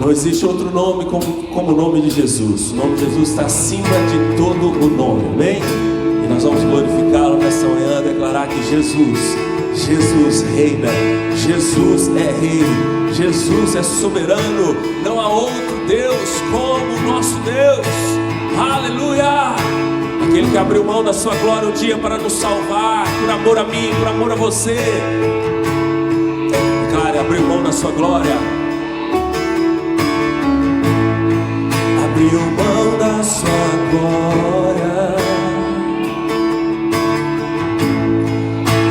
Não existe outro nome como o nome de Jesus. O nome de Jesus está acima de todo o nome, amém? E nós vamos glorificá-lo nessa manhã, declarar que Jesus reina, Jesus é rei, Jesus é soberano. Não há outro Deus como o nosso Deus. Aleluia! Aquele que abriu mão da sua glória um dia para nos salvar, por amor a mim, por amor a você. Cara, abriu mão da sua glória, abriu mão da sua glória,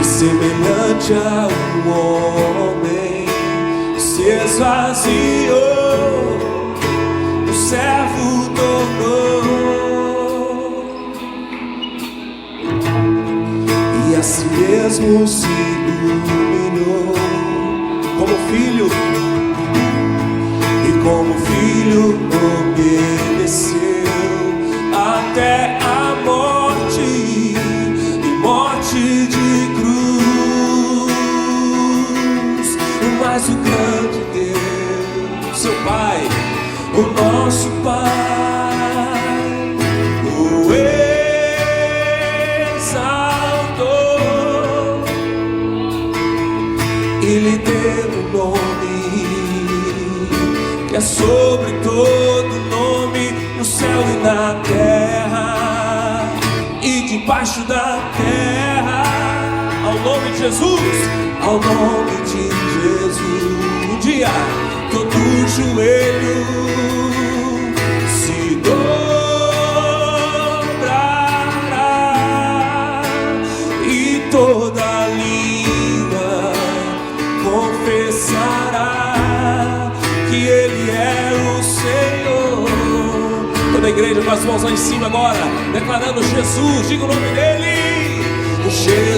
e semelhante a um homem se esvaziou, o servo tornou, e a si mesmo se humilhou como filho, e como filho obedeceu até a morte, e morte de cruz. Mas o grande Deus, seu Pai, o nosso Pai, o exaltou e lhe deu um nome que é sobre todo nome, no céu e na terra e debaixo da terra. Ao nome de Jesus, ao nome de Jesus, um dia todo joelho se dobrará e toda língua confessará que Ele é o Senhor. Toda a igreja com as mãos lá em cima agora, declarando Jesus, diga o nome dEle, Jesus,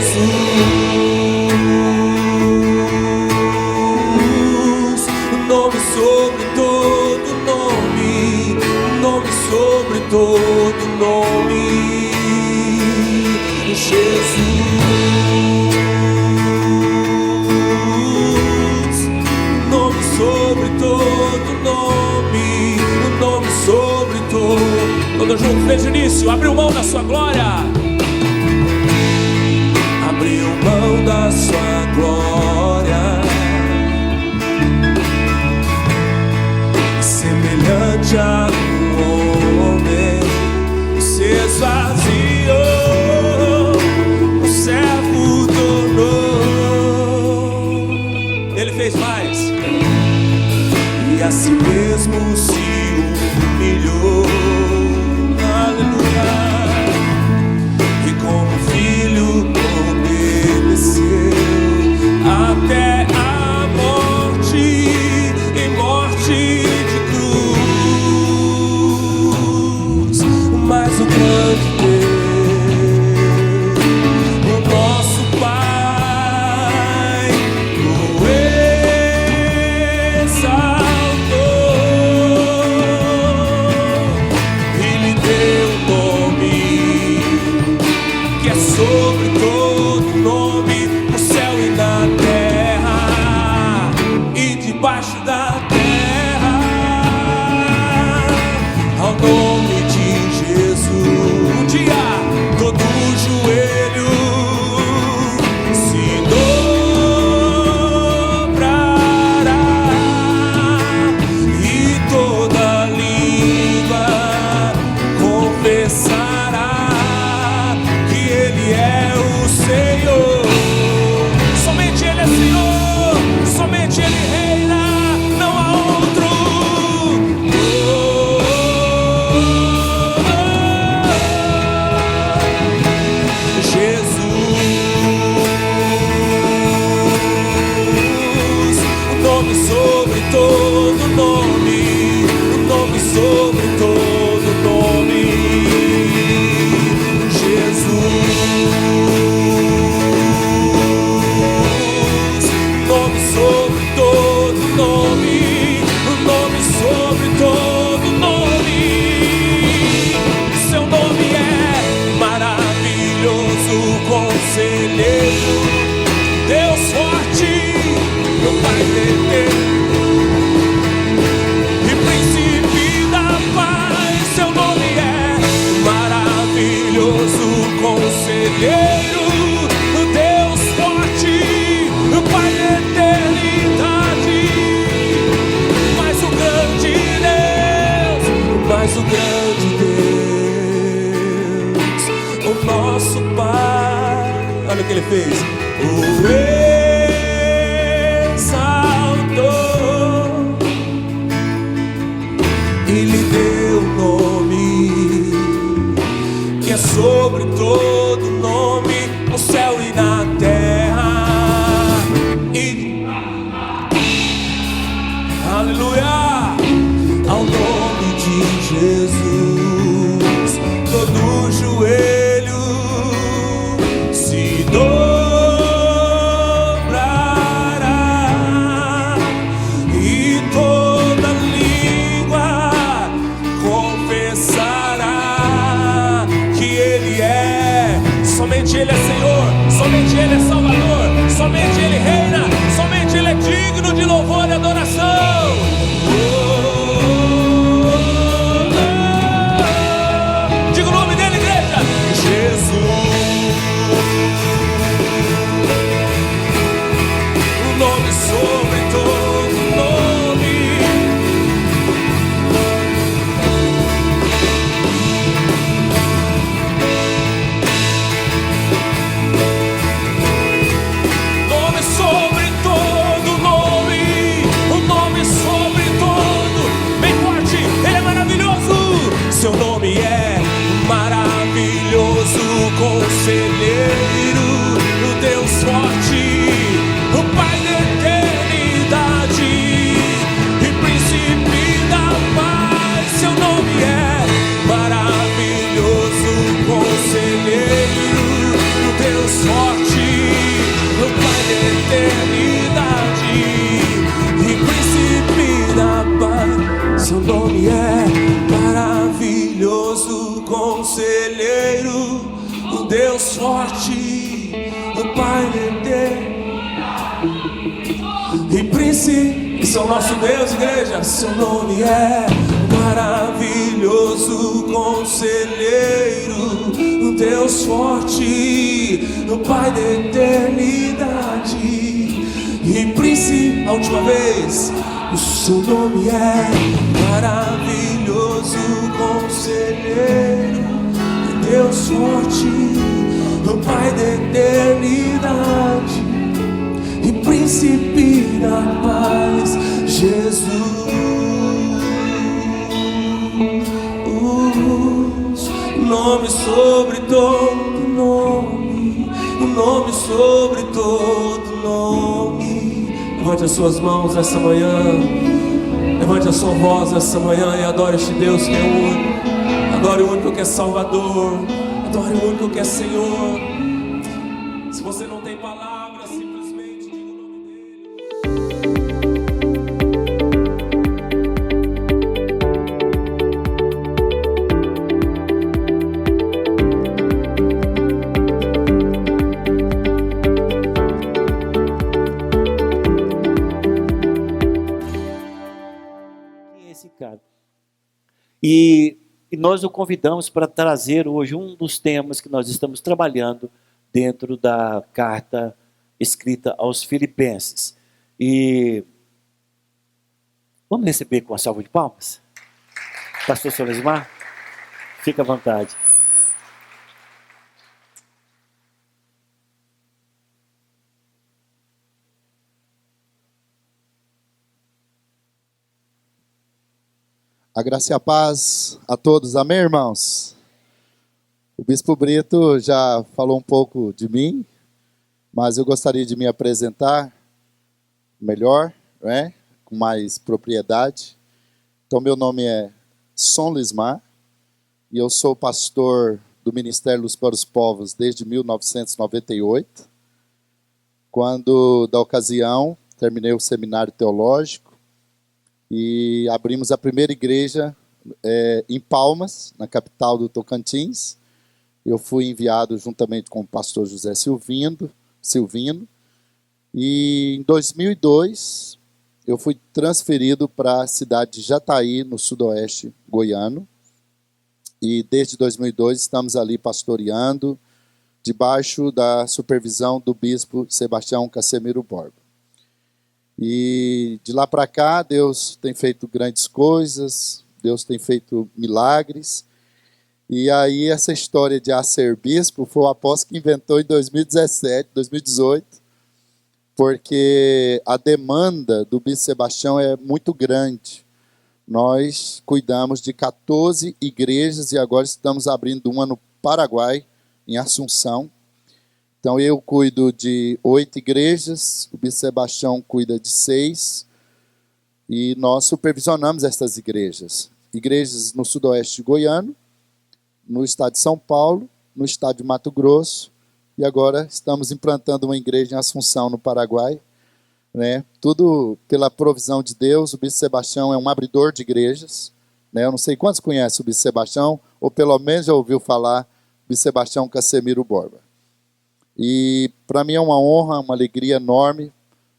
o nome sobre todo nome, nome sobre todo nome, Jesus, nome sobre todo nome, nome sobre todo. Todo junto desde o início, abriu mão da sua glória, abriu mão da sua glória, semelhante a um homem se esvaziou, o servo tornou. Ele fez mais, e a si mesmo se humilhou, aleluia, e como filho obedeceu até a morte, e morte de cruz. Mas o grande Deus, o nosso Pai, o exaltou e lhe deu um nome que é sobre todo nome, no céu e na terra Olha o que ele fez. O exaltou e lhe deu um nome que é sobre todo nome, no céu e na terra. E aleluia, ao nome de Jesus, todo joelho se dobrará e toda língua confessará que Ele é, somente Ele é Senhor, somente Ele é Salvador, somente Ele reina, somente Ele é digno de louvor e adoração. Diga o nome dele, igreja. Jesus, o nome sobre todo nome. Nome sobre todo nome. O nome sobre todo. Bem forte, Ele é maravilhoso. Seu nome é maravilhoso, conselheiro, o Deus forte, o Pai da eternidade e príncipe da paz. Seu nome é maravilhoso, conselheiro, o Deus forte, o Pai da eternidade e príncipe da paz. Seu nome é maravilhoso, conselheiro, o Deus forte, o Pai eterno e príncipe. Esse é o nosso Deus, igreja. Seu nome é maravilhoso, conselheiro, o Deus forte, o Pai da eternidade e príncipe. A última vez. O seu nome é maravilhoso, conselheiro, Deus forte, o Pai da eternidade e príncipe da paz, Jesus. Nome sobre todo nome, o nome sobre todo nome. Levante as suas mãos essa manhã, levante a sua voz essa manhã e adore este Deus que é único. Adore o único que é Salvador, adore o único que é Senhor. Se você não tem palavras, simplesmente diga o nome dele. E nós o convidamos para trazer hoje um dos temas que nós estamos trabalhando dentro da carta escrita aos Filipenses. E vamos receber com uma salva de palmas? Pastor Solismar, fica à vontade. A graça e a paz a todos, amém, irmãos? O Bispo Brito já falou um pouco de mim, mas eu gostaria de me apresentar melhor, né? Com mais propriedade. Então, meu nome é Solismar e eu sou pastor do Ministério Luz para os Povos desde 1998, quando, da ocasião, terminei o seminário teológico e abrimos a primeira igreja em Palmas, na capital do Tocantins. Eu fui enviado juntamente com o pastor José Silvino, e em 2002 eu fui transferido para a cidade de Jataí, no sudoeste goiano, e desde 2002 estamos ali pastoreando, debaixo da supervisão do bispo Sebastião Casemiro Borba. E de lá para cá, Deus tem feito grandes coisas, Deus tem feito milagres. E aí essa história de arcebispo foi o apóstolo que inventou em 2017, 2018, porque a demanda do bispo Sebastião é muito grande. Nós cuidamos de 14 igrejas e agora estamos abrindo uma no Paraguai, em Assunção. Então eu cuido de 8 igrejas, o bispo Sebastião cuida de 6, e nós supervisionamos estas igrejas. Igrejas no sudoeste goiano, no estado de São Paulo, no estado de Mato Grosso, e agora estamos implantando uma igreja em Assunção, no Paraguai, né? Tudo pela provisão de Deus. O bispo Sebastião é um abridor de igrejas, né? Eu não sei quantos conhecem o bispo Sebastião, ou pelo menos já ouviu falar do bispo Sebastião Casemiro Borba. E para mim é uma honra, uma alegria enorme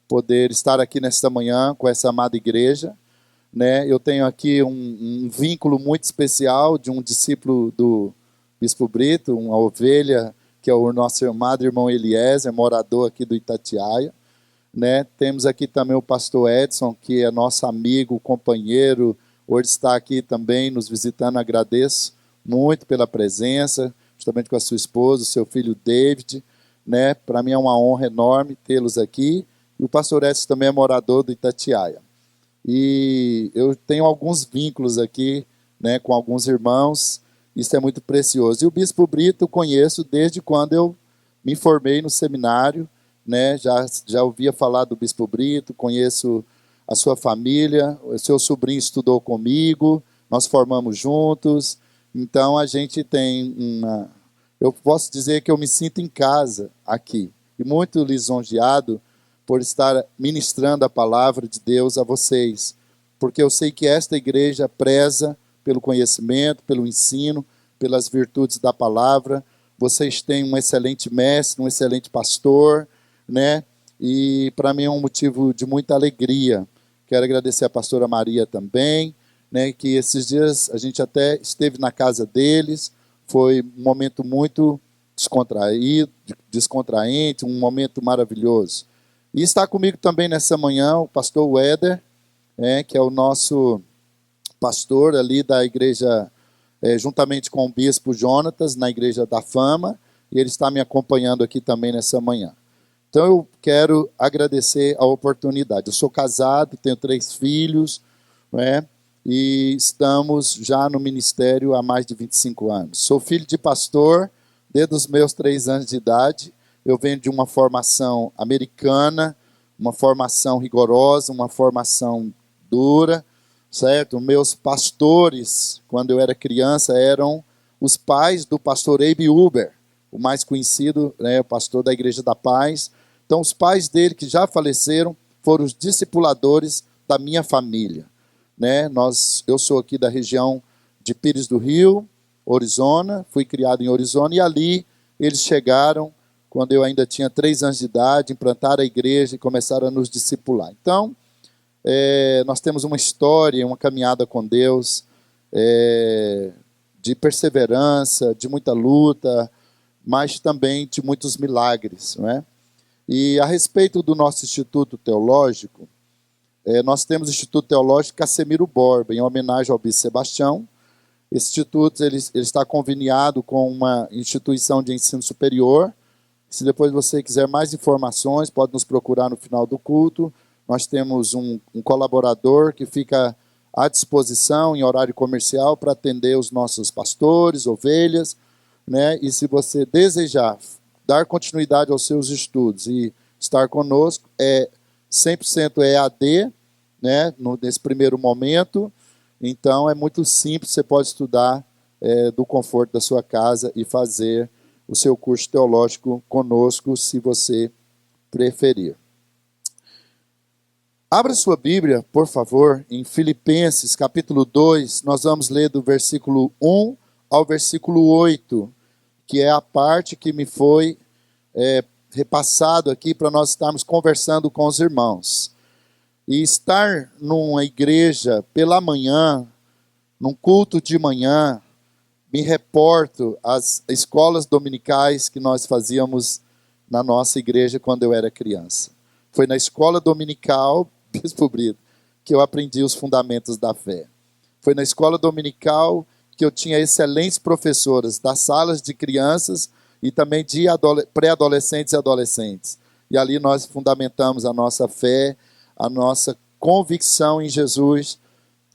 poder estar aqui nesta manhã com essa amada igreja, né? Eu tenho aqui um vínculo muito especial de um discípulo do bispo Brito, uma ovelha, que é o nosso amado irmão Eliezer, morador aqui do Itatiaia. Né? Temos aqui também o pastor Edson, que é nosso amigo, companheiro, hoje está aqui também nos visitando. Agradeço muito pela presença, justamente com a sua esposa, o seu filho David, né? Para mim é uma honra enorme tê-los aqui. E o pastor Edson também é morador do Itatiaia. E eu tenho alguns vínculos aqui, né, com alguns irmãos, isso é muito precioso. E o bispo Brito eu conheço desde quando eu me formei no seminário, né? Já ouvia falar do bispo Brito, conheço a sua família, o seu sobrinho estudou comigo, nós formamos juntos, então a gente tem uma... Eu posso dizer que eu me sinto em casa aqui, e muito lisonjeado por estar ministrando a palavra de Deus a vocês, porque eu sei que esta igreja preza pelo conhecimento, pelo ensino, pelas virtudes da palavra. Vocês têm um excelente mestre, um excelente pastor, né? E para mim é um motivo de muita alegria. Quero agradecer a pastora Maria também, né? Que esses dias a gente até esteve na casa deles, foi um momento muito descontraente, um momento maravilhoso. E está comigo também nessa manhã o pastor Weder, que é o nosso pastor ali da igreja, juntamente com o bispo Jonatas, na igreja da Fama, e ele está me acompanhando aqui também nessa manhã. Então eu quero agradecer a oportunidade. Eu sou casado, tenho 3 filhos, né? E estamos já no ministério há mais de 25 anos. Sou filho de pastor desde os meus 3 anos de idade. Eu venho de uma formação americana, uma formação rigorosa, uma formação dura, certo? Meus pastores, quando eu era criança, eram os pais do pastor Abe Uber, o mais conhecido, né, o pastor da Igreja da Paz. Então, os pais dele, que já faleceram, foram os discipuladores da minha família, né? Eu sou aqui da região de Pires do Rio, Orizona, fui criado em Orizona, e ali eles chegaram, quando eu ainda tinha 3 anos de idade, implantaram a igreja e começaram a nos discipular. Então, nós temos uma história, uma caminhada com Deus, de perseverança, de muita luta, mas também de muitos milagres, não é? E a respeito do nosso Instituto Teológico, nós temos o Instituto Teológico Casemiro Borba, em homenagem ao bispo Sebastião. Esse instituto ele está conveniado com uma instituição de ensino superior. Se depois você quiser mais informações, pode nos procurar no final do culto. Nós temos um colaborador que fica à disposição em horário comercial para atender os nossos pastores, ovelhas, né? E se você desejar dar continuidade aos seus estudos e estar conosco, 100% EAD, né, nesse primeiro momento. Então é muito simples, você pode estudar do conforto da sua casa e fazer o seu curso teológico conosco, se você preferir. Abra sua Bíblia, por favor, em Filipenses, capítulo 2, nós vamos ler do versículo 1 ao versículo 8, que é a parte que me foi repassado aqui para nós estarmos conversando com os irmãos. E estar numa igreja pela manhã, num culto de manhã, me reporto às escolas dominicais que nós fazíamos na nossa igreja quando eu era criança. Foi na escola dominical, Bispo Brito, que eu aprendi os fundamentos da fé. Foi na escola dominical porque eu tinha excelentes professoras das salas de crianças e também de pré-adolescentes e adolescentes. E ali nós fundamentamos a nossa fé, a nossa convicção em Jesus.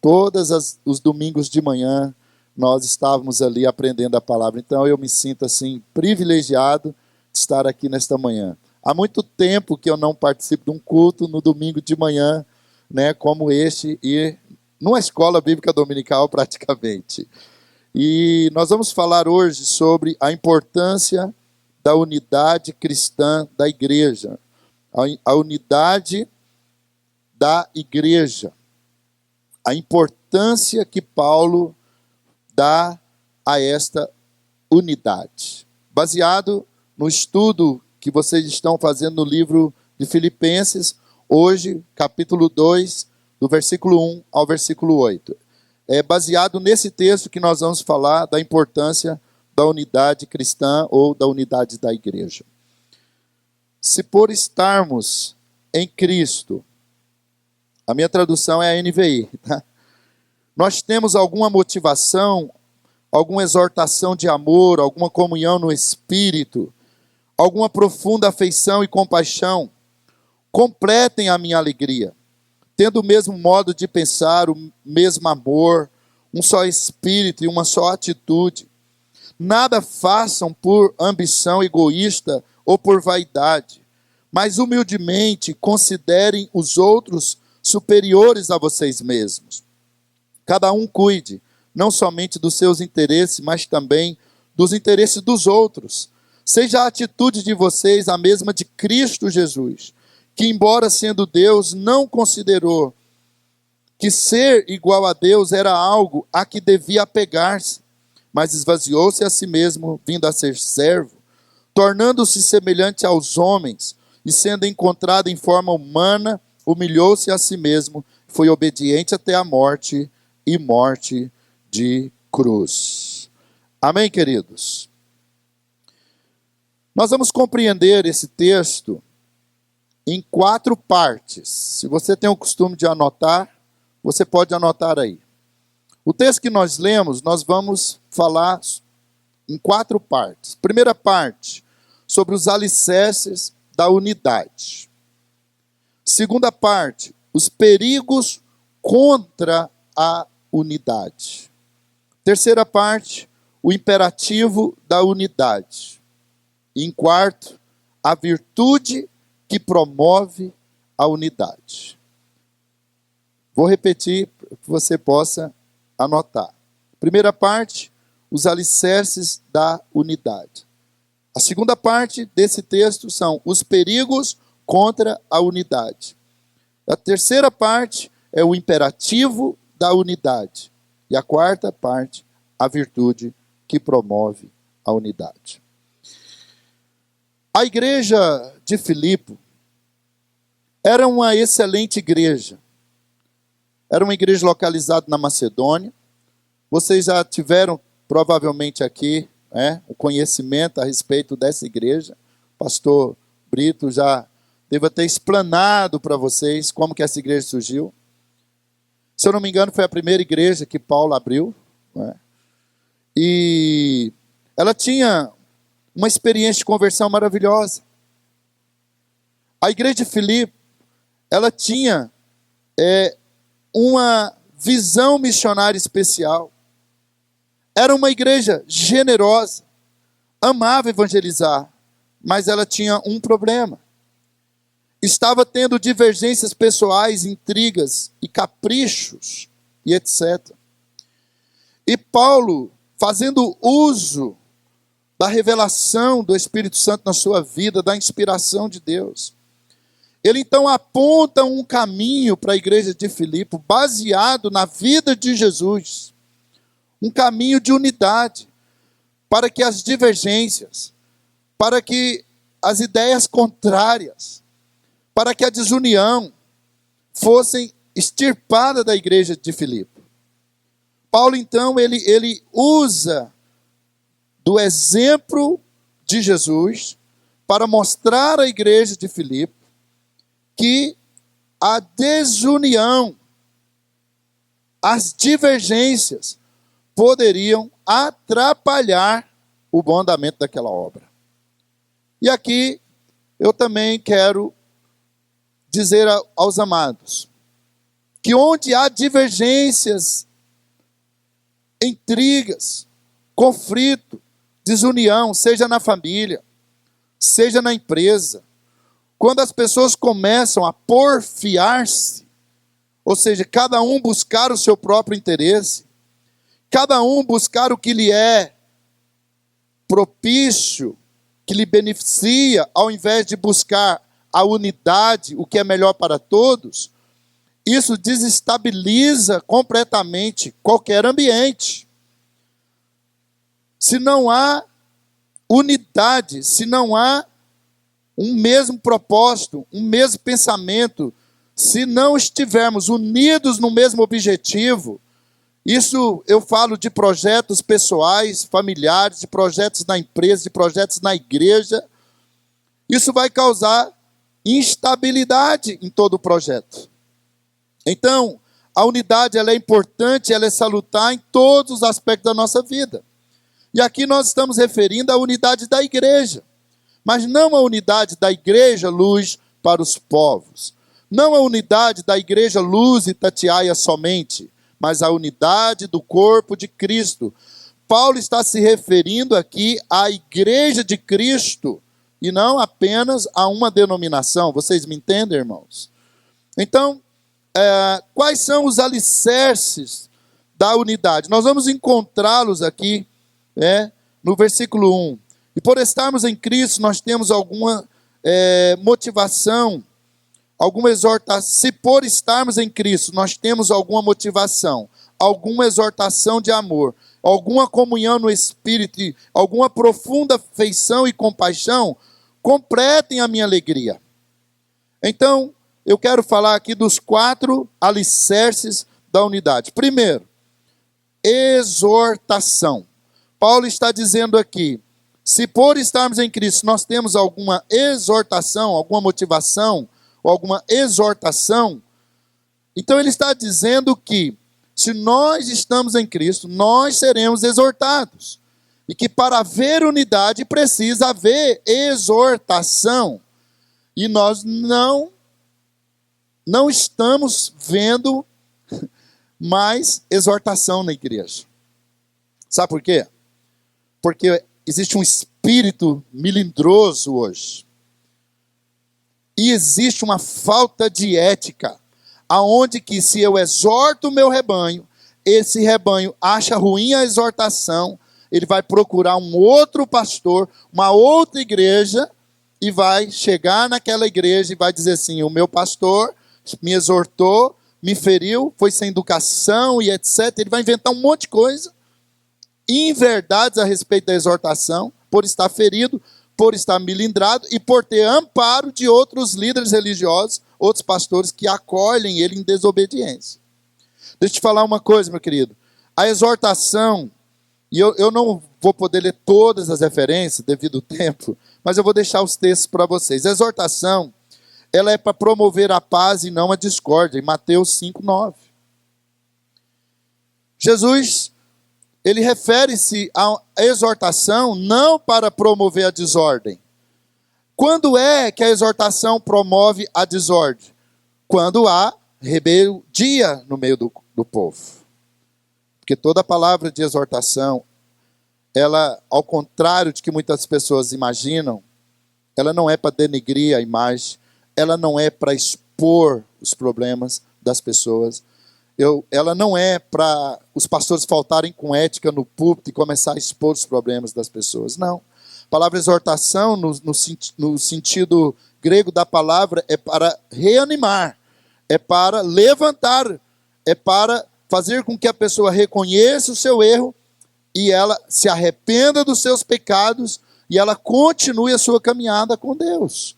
Todos os domingos de manhã nós estávamos ali aprendendo a palavra. Então eu me sinto assim privilegiado de estar aqui nesta manhã. Há muito tempo que eu não participo de um culto no domingo de manhã, né, como este, e numa escola bíblica dominical praticamente. E nós vamos falar hoje sobre a importância da unidade cristã da igreja. A unidade da igreja. A importância que Paulo dá a esta unidade. Baseado no estudo que vocês estão fazendo no livro de Filipenses, hoje, capítulo 2, do versículo 1 ao versículo 8. É baseado nesse texto que nós vamos falar da importância da unidade cristã ou da unidade da igreja. Se por estarmos em Cristo, a minha tradução é a NVI, tá? Nós temos alguma motivação, alguma exortação de amor, alguma comunhão no Espírito, alguma profunda afeição e compaixão, completem a minha alegria, tendo o mesmo modo de pensar, o mesmo amor, um só Espírito e uma só atitude. Nada façam por ambição egoísta ou por vaidade, mas humildemente considerem os outros superiores a vocês mesmos. Cada um cuide, não somente dos seus interesses, mas também dos interesses dos outros. Seja a atitude de vocês a mesma de Cristo Jesus, que, embora sendo Deus, não considerou que ser igual a Deus era algo a que devia apegar-se, mas esvaziou-se a si mesmo, vindo a ser servo, tornando-se semelhante aos homens, e sendo encontrado em forma humana, humilhou-se a si mesmo, foi obediente até a morte, e morte de cruz. Amém, queridos? Nós vamos compreender esse texto em 4 partes. Se você tem o costume de anotar, você pode anotar aí. O texto que nós lemos, nós vamos falar em 4 partes. Primeira parte, sobre os alicerces da unidade. Segunda parte, os perigos contra a unidade. Terceira parte, o imperativo da unidade. E em quarto, a virtude que promove a unidade. Vou repetir para que você possa anotar. Primeira parte, os alicerces da unidade. A segunda parte desse texto são os perigos contra a unidade. A terceira parte é o imperativo da unidade. E a quarta parte, a virtude que promove a unidade. A igreja de Filipe era uma excelente igreja. Era uma igreja localizada na Macedônia. Vocês já tiveram provavelmente aqui o conhecimento a respeito dessa igreja. O pastor Brito já deve ter explanado para vocês como que essa igreja surgiu. Se eu não me engano, foi a primeira igreja que Paulo abriu. E ela tinha uma experiência de conversão maravilhosa. A igreja de Filipe, ela tinha uma visão missionária especial. Era uma igreja generosa, amava evangelizar, mas ela tinha um problema. Estava tendo divergências pessoais, intrigas e caprichos, e etc. E Paulo, fazendo uso da revelação do Espírito Santo na sua vida, da inspiração de Deus, ele então aponta um caminho para a igreja de Filipe, baseado na vida de Jesus. Um caminho de unidade, para que as divergências, para que as ideias contrárias, para que a desunião fossem extirpadas da igreja de Filipe. Paulo, então, ele usa do exemplo de Jesus para mostrar à igreja de Filipe que a desunião, as divergências, poderiam atrapalhar o bom andamento daquela obra. E aqui eu também quero dizer aos amados que onde há divergências, intrigas, conflito, desunião, seja na família, seja na empresa, quando as pessoas começam a porfiar-se, ou seja, cada um buscar o seu próprio interesse, cada um buscar o que lhe é propício, que lhe beneficia, ao invés de buscar a unidade, o que é melhor para todos, isso desestabiliza completamente qualquer ambiente. Se não há unidade, se não há um mesmo propósito, um mesmo pensamento, se não estivermos unidos no mesmo objetivo, isso eu falo de projetos pessoais, familiares, de projetos na empresa, de projetos na igreja, isso vai causar instabilidade em todo o projeto. Então, a unidade ela é importante, ela é salutar em todos os aspectos da nossa vida. E aqui nós estamos referindo à unidade da igreja, mas não a unidade da igreja Luz para os povos, não a unidade da igreja Luz Itatiaia somente, mas a unidade do corpo de Cristo. Paulo está se referindo aqui à igreja de Cristo, e não apenas a uma denominação. Vocês me entendem, irmãos? Então, quais são os alicerces da unidade? Nós vamos encontrá-los aqui, no versículo 1. E por estarmos em Cristo, nós temos alguma motivação, alguma exortação. Se por estarmos em Cristo, nós temos alguma motivação, alguma exortação de amor, alguma comunhão no Espírito, alguma profunda afeição e compaixão, completem a minha alegria. Então, eu quero falar aqui dos 4 alicerces da unidade. Primeiro, exortação. Paulo está dizendo aqui, se por estarmos em Cristo nós temos alguma exortação, alguma motivação, ou alguma exortação, então ele está dizendo que se nós estamos em Cristo, nós seremos exortados. E que para haver unidade precisa haver exortação. E nós não estamos vendo mais exortação na igreja. Sabe por quê? Porque existe um espírito melindroso hoje. E existe uma falta de ética, aonde que se eu exorto o meu rebanho, esse rebanho acha ruim a exortação, ele vai procurar um outro pastor, uma outra igreja, e vai chegar naquela igreja e vai dizer assim, o meu pastor me exortou, me feriu, foi sem educação e etc. Ele vai inventar um monte de coisa, inverdades a respeito da exortação, por estar ferido, por estar melindrado e por ter amparo de outros líderes religiosos, outros pastores que acolhem ele em desobediência. Deixa eu te falar uma coisa, meu querido. A exortação, e eu não vou poder ler todas as referências devido ao tempo, mas eu vou deixar os textos para vocês. A exortação, ela é para promover a paz e não a discórdia, em Mateus 5:9. Jesus, ele refere-se à exortação não para promover a desordem. Quando é que a exortação promove a desordem? Quando há rebeldia no meio do povo. Porque toda palavra de exortação, ela, ao contrário de que muitas pessoas imaginam, ela não é para denegrir a imagem, ela não é para expor os problemas das pessoas, ela não é para os pastores faltarem com ética no púlpito e começar a expor os problemas das pessoas, não. A palavra exortação, no sentido grego da palavra, é para reanimar, é para levantar, é para fazer com que a pessoa reconheça o seu erro e ela se arrependa dos seus pecados e ela continue a sua caminhada com Deus.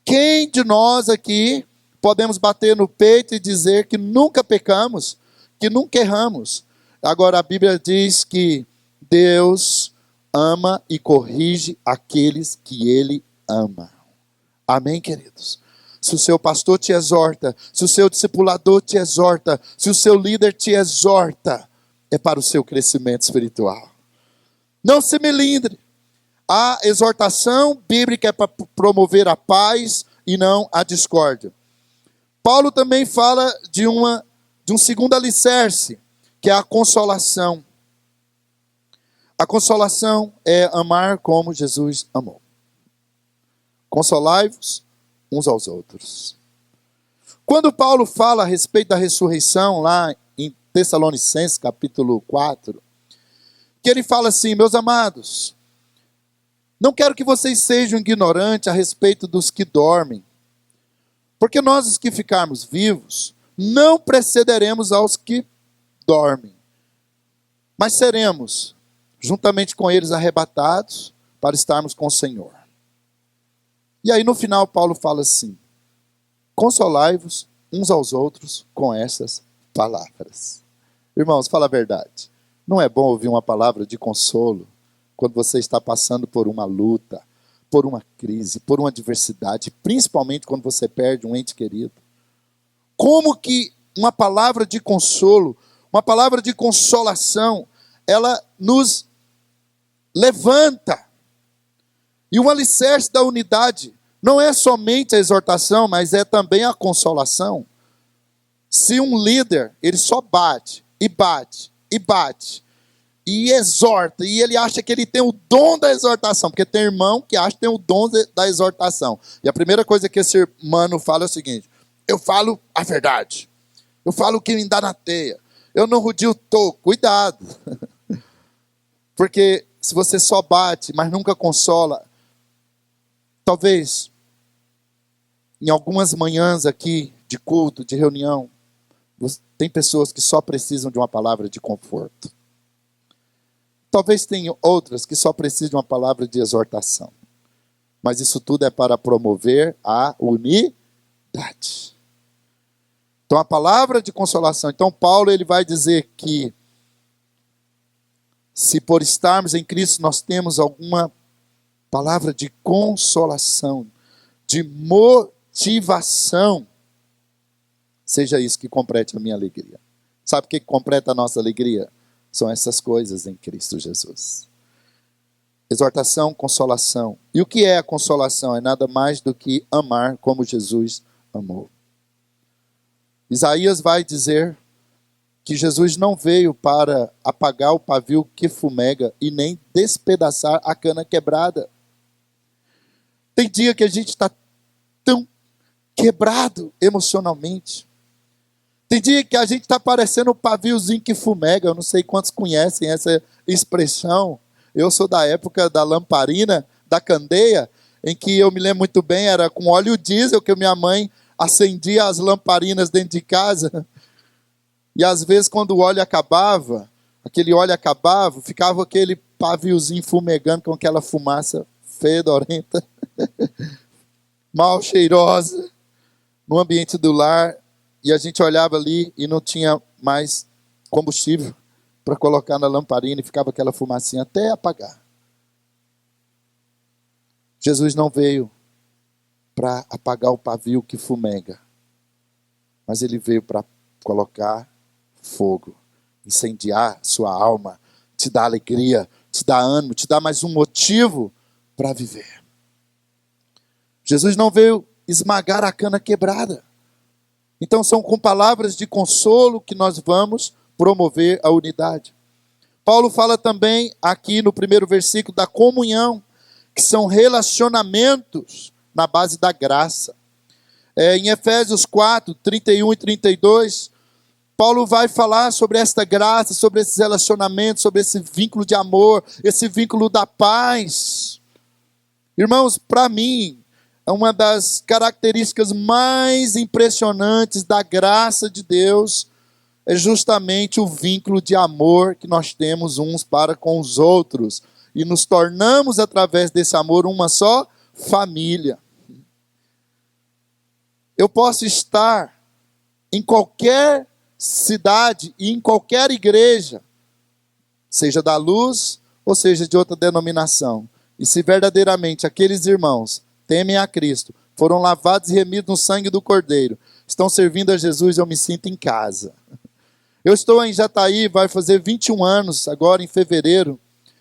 Quem de nós aqui podemos bater no peito e dizer que nunca pecamos, que nunca erramos? Agora a Bíblia diz que Deus ama e corrige aqueles que Ele ama. Amém, queridos? Se o seu pastor te exorta, se o seu discipulador te exorta, se o seu líder te exorta, é para o seu crescimento espiritual. Não se melindre. A exortação bíblica é para promover a paz e não a discórdia. Paulo também fala de um segundo alicerce, que é a consolação. A consolação é amar como Jesus amou. Consolai-vos uns aos outros. Quando Paulo fala a respeito da ressurreição, lá em Tessalonicenses, capítulo 4, que ele fala assim: meus amados, não quero que vocês sejam ignorantes a respeito dos que dormem, porque nós, os que ficarmos vivos, não precederemos aos que dormem, mas seremos, juntamente com eles, arrebatados para estarmos com o Senhor. E aí no final Paulo fala assim: consolai-vos uns aos outros com essas palavras. Irmãos, fala a verdade. Não é bom ouvir uma palavra de consolo quando você está passando por uma luta, por uma crise, por uma adversidade, principalmente quando você perde um ente querido? Como que uma palavra de consolo, uma palavra de consolação, ela nos levanta. E um alicerce da unidade não é somente a exortação, mas é também a consolação. Se um líder, ele só bate, e bate, e bate, e exorta, e ele acha que ele tem o dom da exortação, porque tem irmão que acha que tem o dom da exortação. E a primeira coisa que esse irmão fala é o seguinte: eu falo a verdade, eu falo o que me dá na teia, eu não rodio o toco. Cuidado, porque se você só bate, mas nunca consola, talvez em algumas manhãs aqui de culto, de reunião, tem pessoas que só precisam de uma palavra de conforto. Talvez tenha outras que só precisam de uma palavra de exortação. Mas isso tudo é para promover a unidade. Então a palavra de consolação. Então Paulo ele vai dizer que se por estarmos em Cristo nós temos alguma palavra de consolação, de motivação, seja isso que complete a minha alegria. Sabe o que completa a nossa alegria? São essas coisas em Cristo Jesus. Exortação, consolação. E o que é a consolação? É nada mais do que amar como Jesus amou. Isaías vai dizer que Jesus não veio para apagar o pavio que fumega e nem despedaçar a cana quebrada. Tem dia que a gente está tão quebrado emocionalmente. Tem dia que a gente está parecendo um paviozinho que fumega. Eu não sei quantos conhecem essa expressão. Eu sou da época da lamparina, da candeia, em que eu me lembro muito bem, era com óleo diesel que minha mãe acendia as lamparinas dentro de casa. E às vezes quando o óleo acabava, ficava aquele paviozinho fumegando com aquela fumaça fedorenta, mal cheirosa, no ambiente do lar. E a gente olhava ali e não tinha mais combustível para colocar na lamparina e ficava aquela fumacinha até apagar. Jesus não veio para apagar o pavio que fumega, mas ele veio para colocar fogo, incendiar sua alma, te dar alegria, te dar ânimo, te dar mais um motivo para viver. Jesus não veio esmagar a cana quebrada. Então são com palavras de consolo que nós vamos promover a unidade. Paulo fala também aqui no primeiro versículo da comunhão, que são relacionamentos na base da graça. Em Efésios 4, 31 e 32, Paulo vai falar sobre esta graça, sobre esses relacionamentos, sobre esse vínculo de amor, esse vínculo da paz. Irmãos, para mim, uma das características mais impressionantes da graça de Deus é justamente o vínculo de amor que nós temos uns para com os outros. E nos tornamos, através desse amor, uma só família. Eu posso estar em qualquer cidade e em qualquer igreja, seja da Luz ou seja de outra denominação. E se verdadeiramente aqueles irmãos temem a Cristo, foram lavados e remidos no sangue do Cordeiro, estão servindo a Jesus, eu me sinto em casa. Eu estou em Jataí, vai fazer 21 anos agora em fevereiro,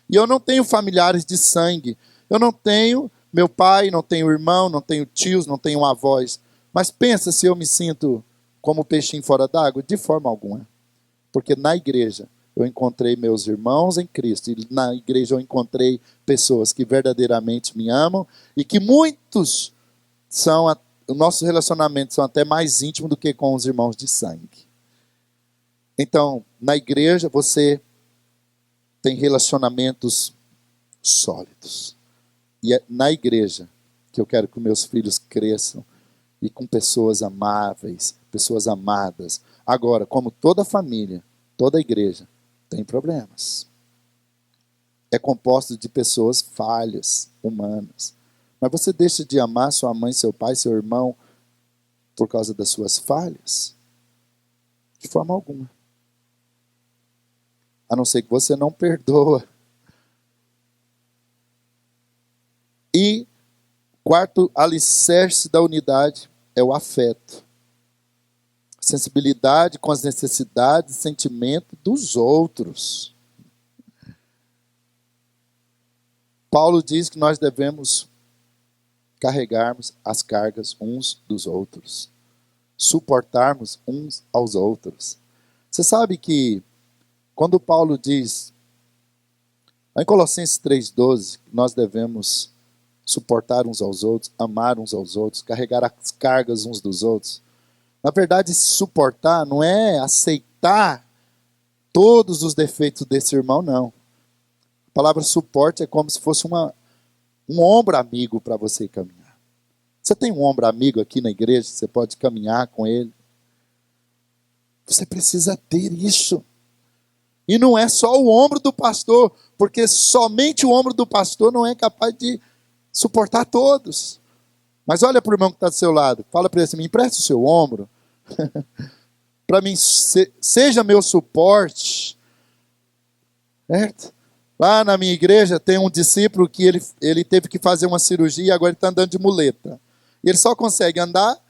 e eu não tenho familiares de sangue. Eu não tenho meu pai, não tenho irmão, não tenho tios, não tenho avós. Mas pensa se eu me sinto como peixinho fora d'água? De forma alguma. Porque na igreja eu encontrei meus irmãos em Cristo, e na igreja eu encontrei pessoas que verdadeiramente me amam, e que muitos são, os nossos relacionamentos são até mais íntimos do que com os irmãos de sangue. Então, na igreja você tem relacionamentos sólidos. E é na igreja que eu quero que meus filhos cresçam e com pessoas amáveis, pessoas amadas. Agora, como toda família, toda igreja tem problemas. É composto de pessoas falhas, humanas. Mas você deixa de amar sua mãe, seu pai, seu irmão por causa das suas falhas? De forma alguma. A não ser que você não perdoa. E quarto alicerce da unidade é o afeto. Sensibilidade com as necessidades e sentimentos dos outros. Paulo diz que nós devemos carregarmos as cargas uns dos outros. Suportarmos uns aos outros. Você sabe que quando Paulo diz, em Colossenses 3,12, que nós devemos suportar uns aos outros, amar uns aos outros, carregar as cargas uns dos outros. Na verdade, suportar não é aceitar todos os defeitos desse irmão, não. A palavra suporte é como se fosse um ombro amigo para você caminhar. Você tem um ombro amigo aqui na igreja, você pode caminhar com ele. Você precisa ter isso. E não é só o ombro do pastor, porque somente o ombro do pastor não é capaz de suportar todos. Mas olha para o irmão que está do seu lado, fala para ele assim, me empresta o seu ombro, para mim, seja meu suporte. Certo? Lá na minha igreja tem um discípulo que ele teve que fazer uma cirurgia e agora ele está andando de muleta. E ele só consegue andar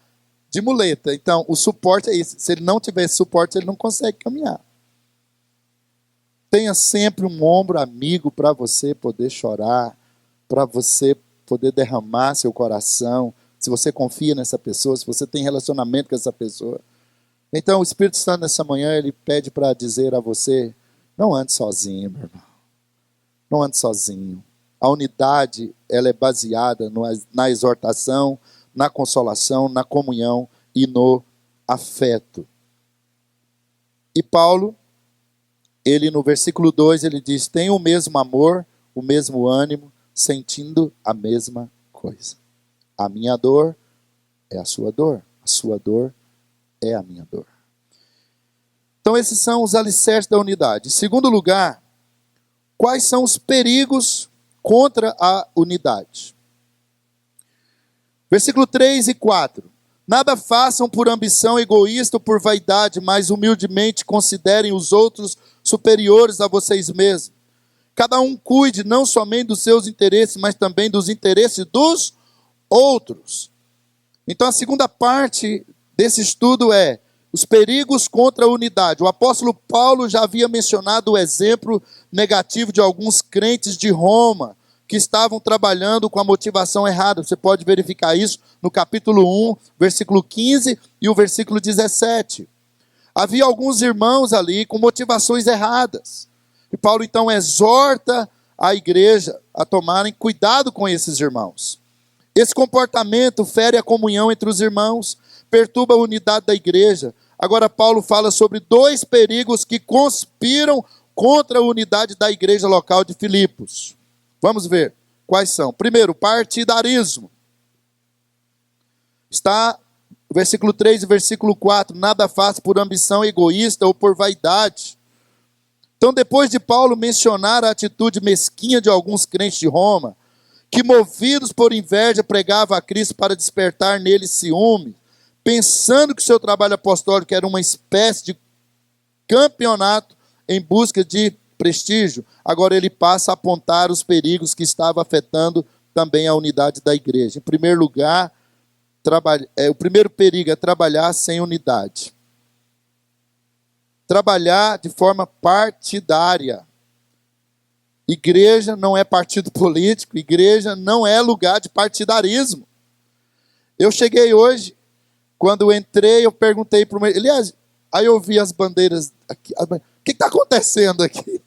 de muleta. Então, o suporte é isso. Se ele não tiver esse suporte, ele não consegue caminhar. Tenha sempre um ombro amigo para você poder chorar, para você poder derramar seu coração, se você confia nessa pessoa, se você tem relacionamento com essa pessoa. Então, o Espírito Santo nessa manhã, ele pede para dizer a você, não ande sozinho, meu irmão. Não ande sozinho. A unidade, ela é baseada na exortação, na consolação, na comunhão e no afeto. E Paulo, ele no versículo 2, ele diz, tem o mesmo amor, o mesmo ânimo, sentindo a mesma coisa. A minha dor é a sua dor é a minha dor. Então esses são os alicerces da unidade. Em segundo lugar, quais são os perigos contra a unidade? Versículo 3 e 4. Nada façam por ambição egoísta ou por vaidade, mas humildemente considerem os outros superiores a vocês mesmos. Cada um cuide não somente dos seus interesses, mas também dos interesses dos outros. Então a segunda parte desse estudo é os perigos contra a unidade. O apóstolo Paulo já havia mencionado o exemplo negativo de alguns crentes de Roma, que estavam trabalhando com a motivação errada. Você pode verificar isso no capítulo 1, versículo 15 e o versículo 17. Havia alguns irmãos ali com motivações erradas. E Paulo então exorta a igreja a tomarem cuidado com esses irmãos. Esse comportamento fere a comunhão entre os irmãos, perturba a unidade da igreja. Agora Paulo fala sobre dois perigos que conspiram contra a unidade da igreja local de Filipos. Vamos ver quais são. Primeiro, partidarismo. Está no versículo 3 e versículo 4. Nada faça por ambição egoísta ou por vaidade. Então, depois de Paulo mencionar a atitude mesquinha de alguns crentes de Roma, que movidos por inveja pregavam a Cristo para despertar neles ciúme, pensando que seu trabalho apostólico era uma espécie de campeonato em busca de prestígio, agora ele passa a apontar os perigos que estavam afetando também a unidade da igreja. Em primeiro lugar, o primeiro perigo é trabalhar sem unidade. trabalhar de forma partidária. Igreja não é partido político, igreja não é lugar de partidarismo. Eu cheguei hoje, quando eu entrei, eu perguntei para o meu... Aliás, aí eu vi as bandeiras aqui. O que está acontecendo aqui?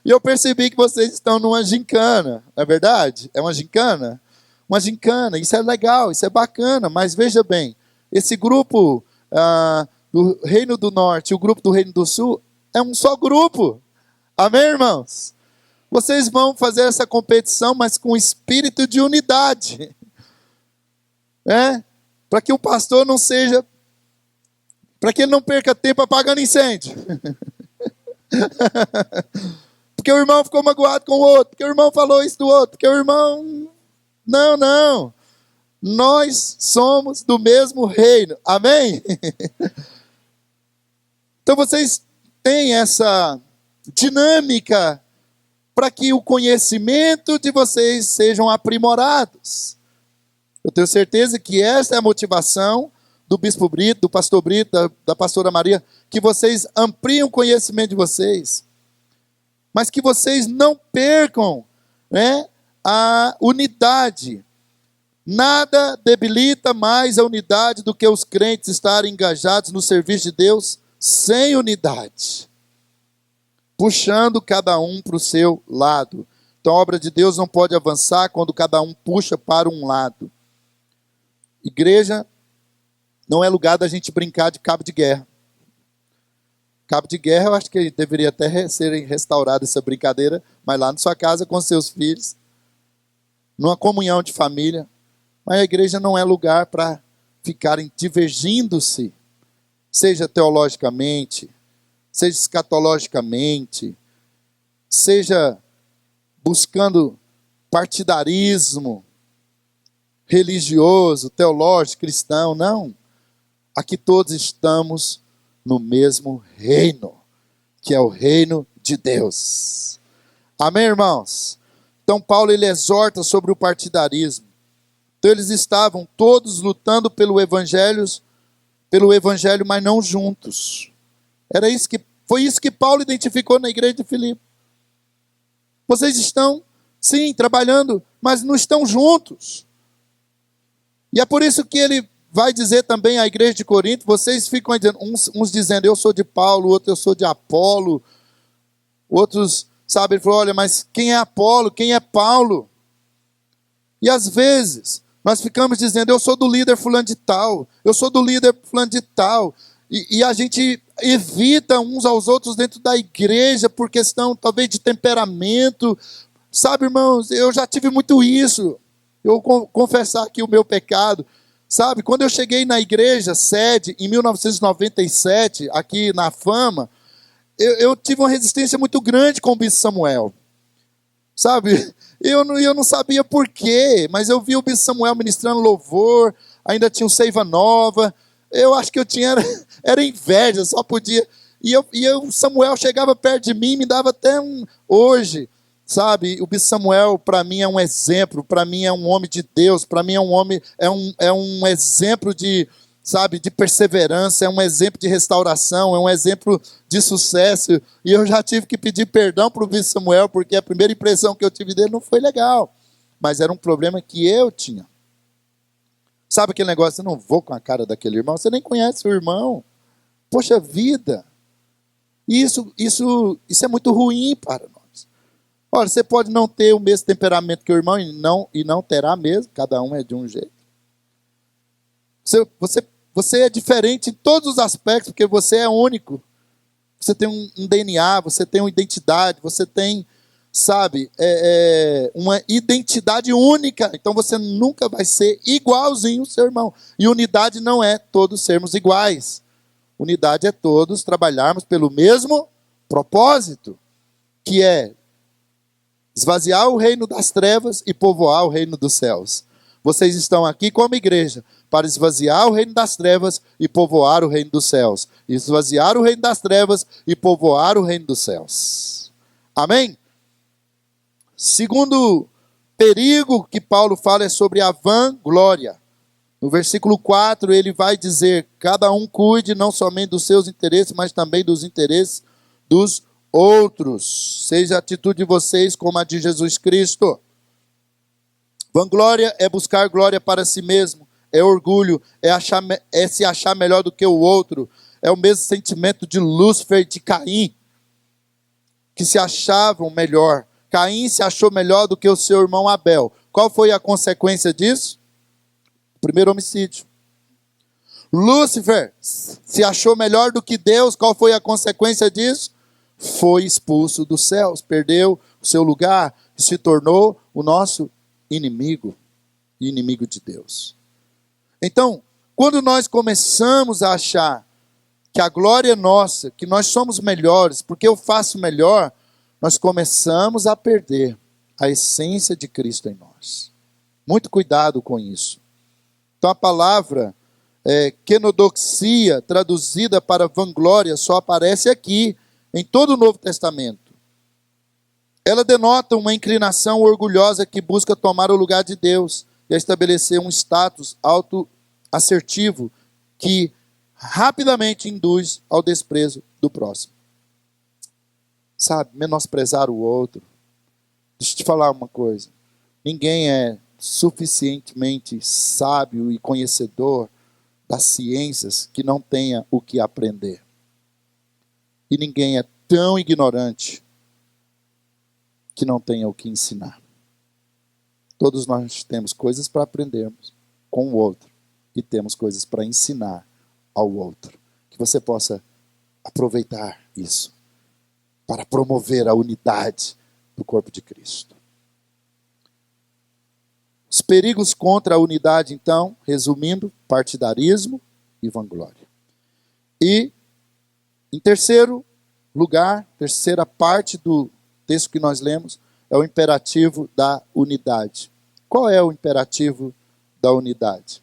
E eu percebi que vocês estão numa gincana, não é verdade? É uma gincana? Uma gincana, isso é legal, isso é bacana, mas veja bem, esse grupo do Reino do Norte e o grupo do Reino do Sul é um só grupo. Amém, irmãos? Vocês vão fazer essa competição, mas com espírito de unidade. Para que o pastor não seja... Para que ele não perca tempo apagando incêndio. Porque o irmão ficou magoado com o outro, porque o irmão falou isso do outro, porque o irmão... Não. Nós somos do mesmo reino. Amém? Então vocês têm essa dinâmica para que o conhecimento de vocês sejam aprimorados. Eu tenho certeza que essa é a motivação do Bispo Brito, do Pastor Brito, da Pastora Maria, que vocês ampliem o conhecimento de vocês, mas que vocês não percam, a unidade. Nada debilita mais a unidade do que os crentes estarem engajados no serviço de Deus sem unidade, puxando cada um para o seu lado. Então a obra de Deus não pode avançar quando cada um puxa para um lado. Igreja não é lugar da gente brincar de cabo de guerra. Cabo de guerra, eu acho que deveria até ser restaurada essa brincadeira, mas lá na sua casa com seus filhos, numa comunhão de família. Mas a igreja não é lugar para ficarem divergindo-se, seja teologicamente, seja escatologicamente, seja buscando partidarismo religioso, teológico, cristão. Não. Aqui todos estamos no mesmo reino, que é o reino de Deus. Amém, irmãos? Então Paulo ele exorta sobre o partidarismo. Então eles estavam todos lutando pelo evangelho, mas não juntos. Foi isso que Paulo identificou na igreja de Filipe. Vocês estão, sim, trabalhando, mas não estão juntos. E é por isso que ele vai dizer também à igreja de Corinto, vocês ficam dizendo, uns dizendo, eu sou de Paulo, outro eu sou de Apolo, outros, sabe, ele falou, olha, mas quem é Apolo, quem é Paulo? E às vezes, nós ficamos dizendo, eu sou do líder fulano de tal, eu sou do líder fulano de tal, e a gente evita uns aos outros dentro da igreja, por questão, talvez, de temperamento, sabe, irmãos, eu já tive muito isso, eu vou confessar aqui o meu pecado. Sabe, quando eu cheguei na igreja sede, em 1997, aqui na Fama, eu tive uma resistência muito grande com o Bispo Samuel. Sabe, eu não sabia por quê, mas eu vi o Bispo Samuel ministrando louvor, ainda tinha um Seiva Nova, eu acho que eu tinha, era inveja, só podia. E o Samuel chegava perto de mim, me dava até hoje. Sabe, o Bispo Samuel para mim é um exemplo, para mim é um homem de Deus, para mim é um homem, é um exemplo de, sabe, de perseverança, é um exemplo de restauração, é um exemplo de sucesso. E eu já tive que pedir perdão para o Bispo Samuel, porque a primeira impressão que eu tive dele não foi legal, mas era um problema que eu tinha. Sabe aquele negócio, eu não vou com a cara daquele irmão, você nem conhece o irmão. Poxa vida, isso é muito ruim para nós. Olha, você pode não ter o mesmo temperamento que o irmão e não terá mesmo, cada um é de um jeito. Você é diferente em todos os aspectos, porque você é único. Você tem um DNA, você tem uma identidade, você tem, sabe, uma identidade única. Então você nunca vai ser igualzinho ao seu irmão. E unidade não é todos sermos iguais. Unidade é todos trabalharmos pelo mesmo propósito, que é esvaziar o reino das trevas e povoar o reino dos céus. Vocês estão aqui como igreja para esvaziar o reino das trevas e povoar o reino dos céus. Esvaziar o reino das trevas e povoar o reino dos céus. Amém? Segundo perigo que Paulo fala é sobre a vanglória. No versículo 4, ele vai dizer: cada um cuide não somente dos seus interesses, mas também dos interesses dos outros. Seja a atitude de vocês como a de Jesus Cristo. Vanglória é buscar glória para si mesmo, é orgulho, é se achar melhor do que o outro. É o mesmo sentimento de Lúcifer e de Caim, que se achavam melhor. Caim se achou melhor do que o seu irmão Abel. Qual foi a consequência disso? O primeiro homicídio. Lúcifer se achou melhor do que Deus. Qual foi a consequência disso? Foi expulso dos céus, perdeu o seu lugar e se tornou o nosso inimigo de Deus. Então, quando nós começamos a achar que a glória é nossa, que nós somos melhores, porque eu faço melhor, nós começamos a perder a essência de Cristo em nós. Muito cuidado com isso. Então a palavra quenodoxia, traduzida para vanglória, só aparece aqui, em todo o Novo Testamento. Ela denota uma inclinação orgulhosa que busca tomar o lugar de Deus e estabelecer um status auto-assertivo que rapidamente induz ao desprezo do próximo. Sabe, menosprezar o outro. Deixa eu te falar uma coisa. Ninguém é suficientemente sábio e conhecedor das ciências que não tenha o que aprender. E ninguém é tão ignorante que não tenha o que ensinar. Todos nós temos coisas para aprendermos com o outro e temos coisas para ensinar ao outro. Que você possa aproveitar isso para promover a unidade do corpo de Cristo. Os perigos contra a unidade, então, resumindo, partidarismo e vanglória. E, em terceiro lugar, terceira parte do texto que nós lemos, é o imperativo da unidade. Qual é o imperativo da unidade?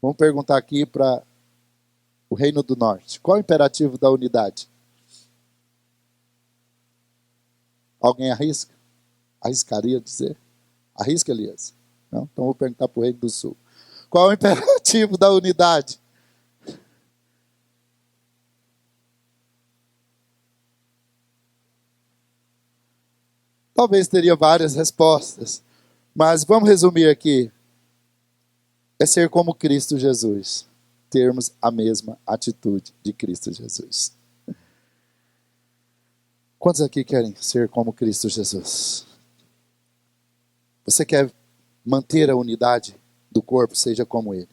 Vamos perguntar aqui para o Reino do Norte. Qual é o imperativo da unidade? Alguém arrisca? Arriscaria dizer? Arrisca, Elias? Não? Então vou perguntar para o Reino do Sul. Qual é o imperativo da unidade? Talvez teria várias respostas, mas vamos resumir aqui. É ser como Cristo Jesus. Termos a mesma atitude de Cristo Jesus. Quantos aqui querem ser como Cristo Jesus? Você quer manter a unidade do corpo, seja como Ele.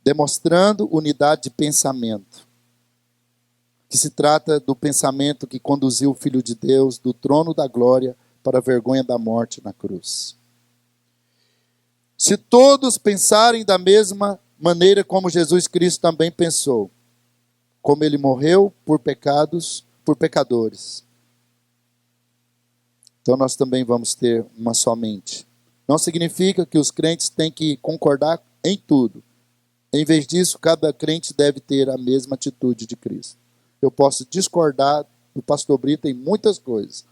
Demonstrando unidade de pensamento. Que se trata do pensamento que conduziu o Filho de Deus do trono da glória para a vergonha da morte na cruz. Se todos pensarem da mesma maneira como Jesus Cristo também pensou, como Ele morreu por pecadores, então nós também vamos ter uma só mente. Não significa que os crentes têm que concordar em tudo. Em vez disso, cada crente deve ter a mesma atitude de Cristo. Eu posso discordar do pastor Brito em muitas coisas,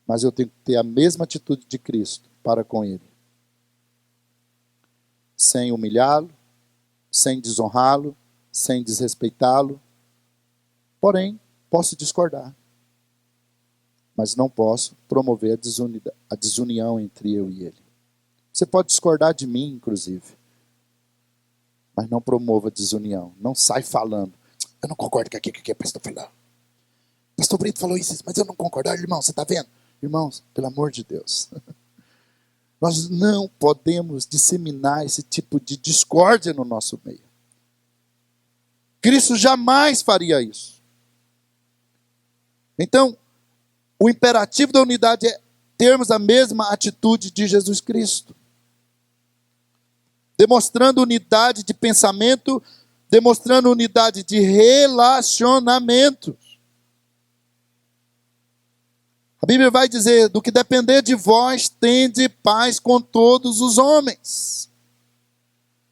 mas eu tenho que ter a mesma atitude de Cristo para com ele. Sem humilhá-lo, sem desonrá-lo, sem desrespeitá-lo. Porém, posso discordar, mas não posso promover a desunião entre eu e ele. Você pode discordar de mim, inclusive, mas não promova desunião. Não sai falando. Eu não concordo com o que o pastor falou. Pastor Brito falou isso, mas eu não concordo. Irmão, você está vendo? Irmãos, pelo amor de Deus. Nós não podemos disseminar esse tipo de discórdia no nosso meio. Cristo jamais faria isso. Então, o imperativo da unidade é termos a mesma atitude de Jesus Cristo. Demonstrando unidade de pensamento, demonstrando unidade de relacionamento. A Bíblia vai dizer, do que depender de vós, tende paz com todos os homens.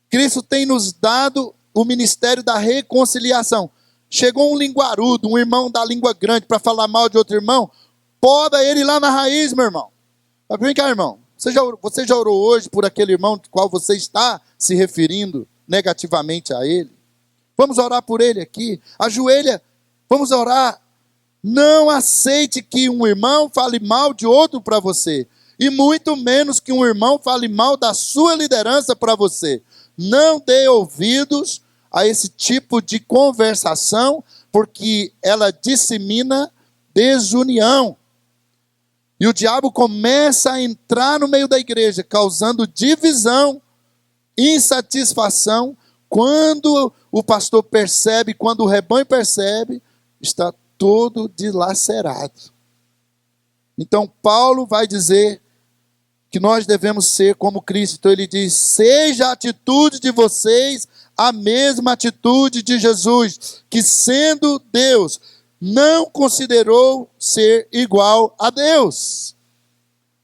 Cristo tem nos dado o ministério da reconciliação. Chegou um linguarudo, um irmão da língua grande para falar mal de outro irmão, poda ele lá na raiz, meu irmão. Vai brincar, irmão. Você já orou hoje por aquele irmão do qual você está se referindo negativamente a ele? Vamos orar por ele aqui. Ajoelha, vamos orar. Não aceite que um irmão fale mal de outro para você. E muito menos que um irmão fale mal da sua liderança para você. Não dê ouvidos a esse tipo de conversação, porque ela dissemina desunião. E o diabo começa a entrar no meio da igreja, causando divisão, insatisfação. Quando o pastor percebe, quando o rebanho percebe, está todo dilacerado. Então Paulo vai dizer que nós devemos ser como Cristo. Então ele diz: seja a atitude de vocês a mesma atitude de Jesus, que sendo Deus, não considerou ser igual a Deus.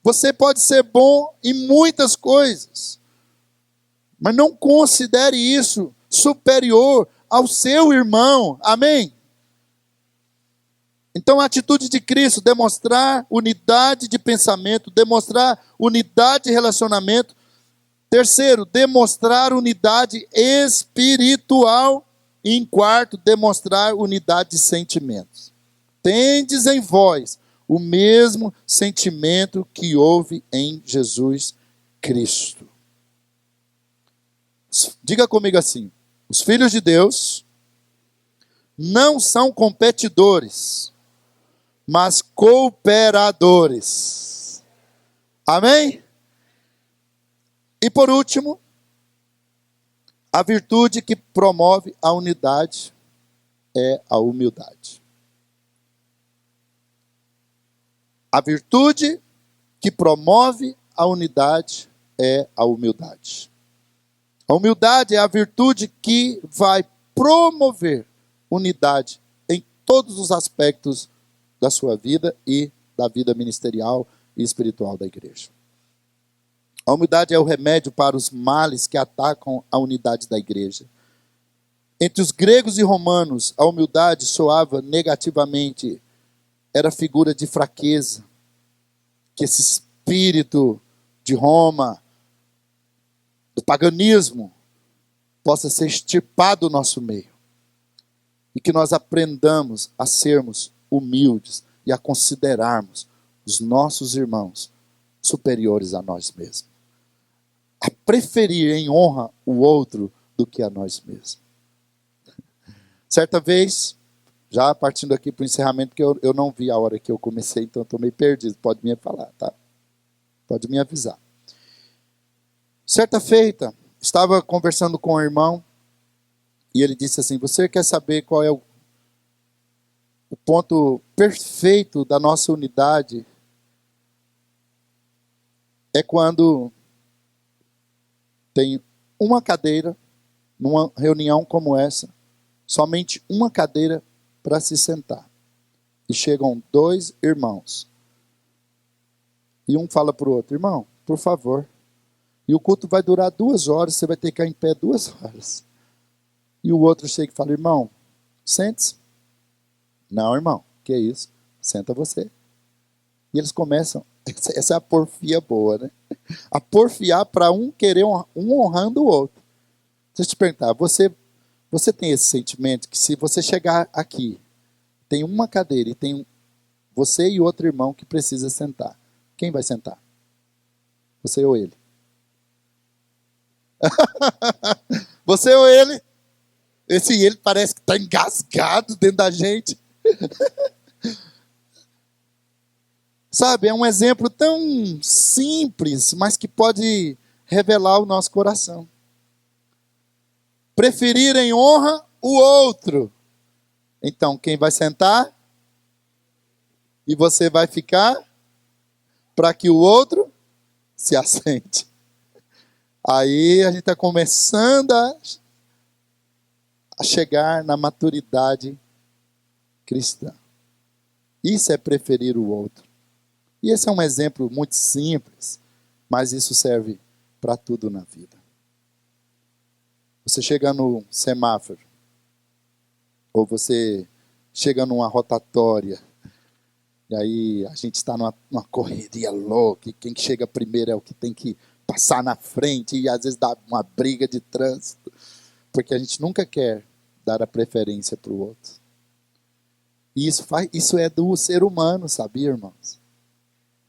Você pode ser bom em muitas coisas, mas não considere isso superior ao seu irmão. Amém? Então a atitude de Cristo, demonstrar unidade de pensamento, demonstrar unidade de relacionamento. Terceiro, demonstrar unidade espiritual. E em quarto, demonstrar unidade de sentimentos. Tendes em vós o mesmo sentimento que houve em Jesus Cristo. Diga comigo assim: os filhos de Deus não são competidores, mas cooperadores. Amém? E por último, a virtude que promove a unidade é a humildade. A virtude que promove a unidade é a humildade. A humildade é a virtude que vai promover unidade em todos os aspectos da sua vida e da vida ministerial e espiritual da igreja. A humildade é o remédio para os males que atacam a unidade da igreja. Entre os gregos e romanos, a humildade soava negativamente, era figura de fraqueza. Que esse espírito de Roma, do paganismo, possa ser extirpado do nosso meio. E que nós aprendamos a sermos humildes e a considerarmos os nossos irmãos superiores a nós mesmos. A preferir em honra o outro do que a nós mesmos. Certa vez, já partindo aqui para o encerramento, porque eu não vi a hora que eu comecei, então estou meio perdido. Pode me falar, tá? Pode me avisar. Certa feita, estava conversando com um irmão e ele disse assim: você quer saber qual é o ponto perfeito da nossa unidade? É quando tem uma cadeira, numa reunião como essa, somente uma cadeira para se sentar. E chegam dois irmãos. E um fala para o outro: irmão, por favor. E o culto vai durar 2 horas, você vai ter que ficar em pé 2 horas. E o outro chega e fala: irmão, sente-se. Não, irmão, que é isso? Senta você. E eles começam, essa é a porfia boa, né? A porfiar para um querer um honrando o outro. Deixa eu te perguntar, você tem esse sentimento que se você chegar aqui, tem uma cadeira e tem você e outro irmão que precisa sentar. Quem vai sentar? Você ou ele? Você ou ele? Esse ele parece que está engasgado dentro da gente. Sabe, é um exemplo tão simples, mas que pode revelar o nosso coração. Preferir em honra o outro. Então, quem vai sentar? E você vai ficar para que o outro se assente. Aí a gente está começando a chegar na maturidade cristã. Isso é preferir o outro. E esse é um exemplo muito simples, mas isso serve para tudo na vida. Você chega no semáforo, ou você chega numa rotatória, E aí a gente está numa correria louca, e quem chega primeiro é o que tem que passar na frente, e às vezes dá uma briga de trânsito, porque a gente nunca quer dar a preferência para o outro. E isso é do ser humano, sabia, irmãos?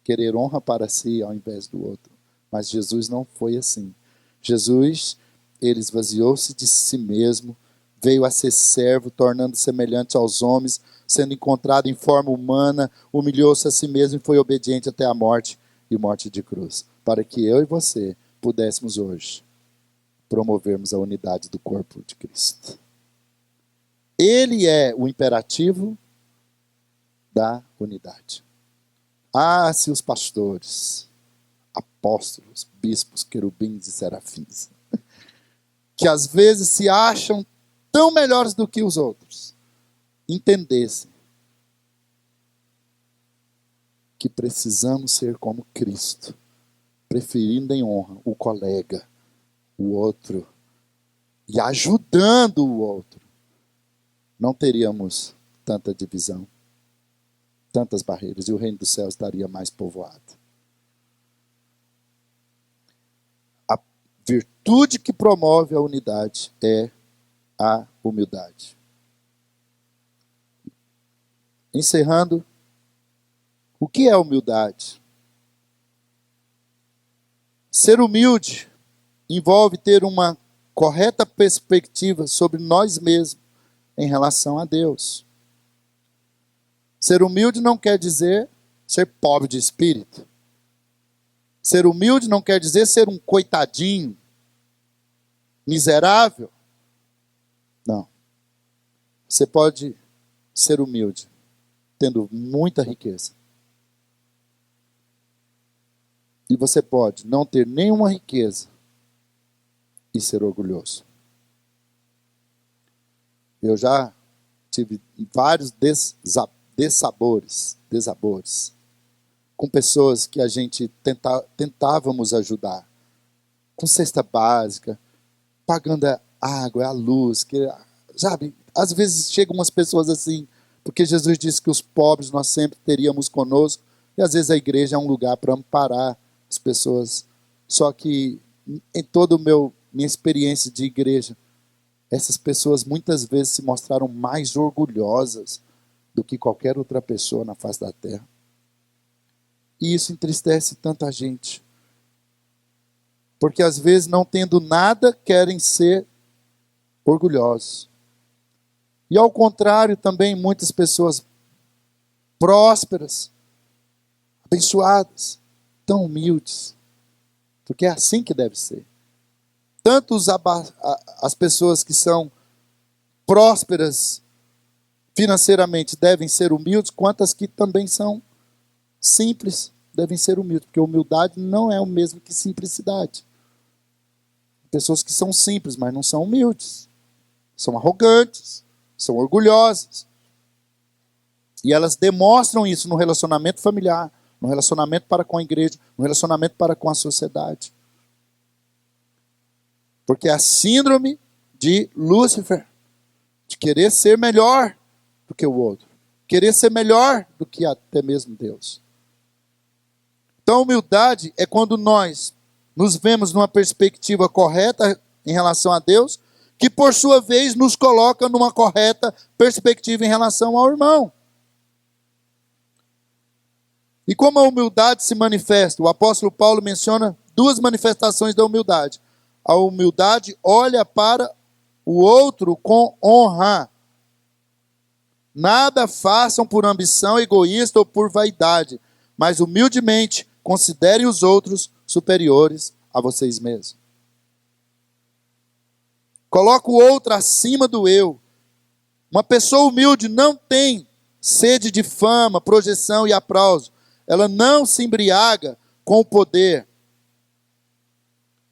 Querer honra para si ao invés do outro. Mas Jesus não foi assim. Jesus, ele esvaziou-se de si mesmo, veio a ser servo, tornando-se semelhante aos homens, sendo encontrado em forma humana, humilhou-se a si mesmo e foi obediente até a morte e morte de cruz, para que eu e você pudéssemos hoje promovermos a unidade do corpo de Cristo. Ele é o imperativo da unidade. Ah, se os pastores, apóstolos, bispos, querubins e serafins, que às vezes se acham tão melhores do que os outros, entendessem que precisamos ser como Cristo, preferindo em honra o colega, o outro, e ajudando o outro, não teríamos tanta divisão, tantas barreiras, e o reino dos céus estaria mais povoado. A virtude que promove a unidade é a humildade. Encerrando, o que é humildade? Ser humilde envolve ter uma correta perspectiva sobre nós mesmos em relação a Deus. Ser humilde não quer dizer ser pobre de espírito. Ser humilde não quer dizer ser um coitadinho, miserável. Não. Você pode ser humilde, tendo muita riqueza. E você pode não ter nenhuma riqueza e ser orgulhoso. Eu já tive vários desabores com pessoas que a gente tentávamos ajudar, com cesta básica, pagando a água, a luz, sabe? Às vezes chegam umas pessoas assim, porque Jesus disse que os pobres nós sempre teríamos conosco, e às vezes a igreja é um lugar para amparar as pessoas. Só que em toda minha experiência de igreja, essas pessoas muitas vezes se mostraram mais orgulhosas do que qualquer outra pessoa na face da terra. E isso entristece tanta gente. Porque às vezes, não tendo nada, querem ser orgulhosos. E ao contrário, também muitas pessoas prósperas, abençoadas, tão humildes. Porque é assim que deve ser. Tanto as pessoas que são prósperas financeiramente devem ser humildes, quanto as que também são simples devem ser humildes. Porque humildade não é o mesmo que simplicidade. Pessoas que são simples, mas não são humildes. São arrogantes, são orgulhosas. E elas demonstram isso no relacionamento familiar, no relacionamento para com a igreja, no relacionamento para com a sociedade. Porque é a síndrome de Lúcifer, de querer ser melhor do que o outro, querer ser melhor do que até mesmo Deus. Então, humildade é quando nós nos vemos numa perspectiva correta em relação a Deus, que por sua vez nos coloca numa correta perspectiva em relação ao irmão. E como a humildade se manifesta? O apóstolo Paulo menciona duas manifestações da humildade. A humildade olha para o outro com honra. Nada façam por ambição egoísta ou por vaidade, mas humildemente considerem os outros superiores a vocês mesmos. Coloca o outro acima do eu. Uma pessoa humilde não tem sede de fama, projeção e aplauso. Ela não se embriaga com o poder.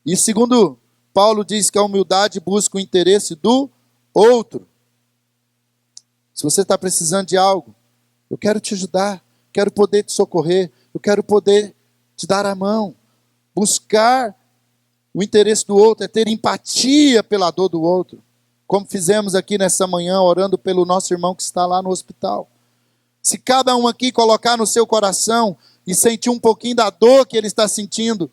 E segundo Paulo diz que a humildade busca o interesse do outro. Se você está precisando de algo, eu quero te ajudar, quero poder te socorrer, eu quero poder te dar a mão. Buscar o interesse do outro é ter empatia pela dor do outro, como fizemos aqui nessa manhã, orando pelo nosso irmão que está lá no hospital. Se cada um aqui colocar no seu coração e sentir um pouquinho da dor que ele está sentindo,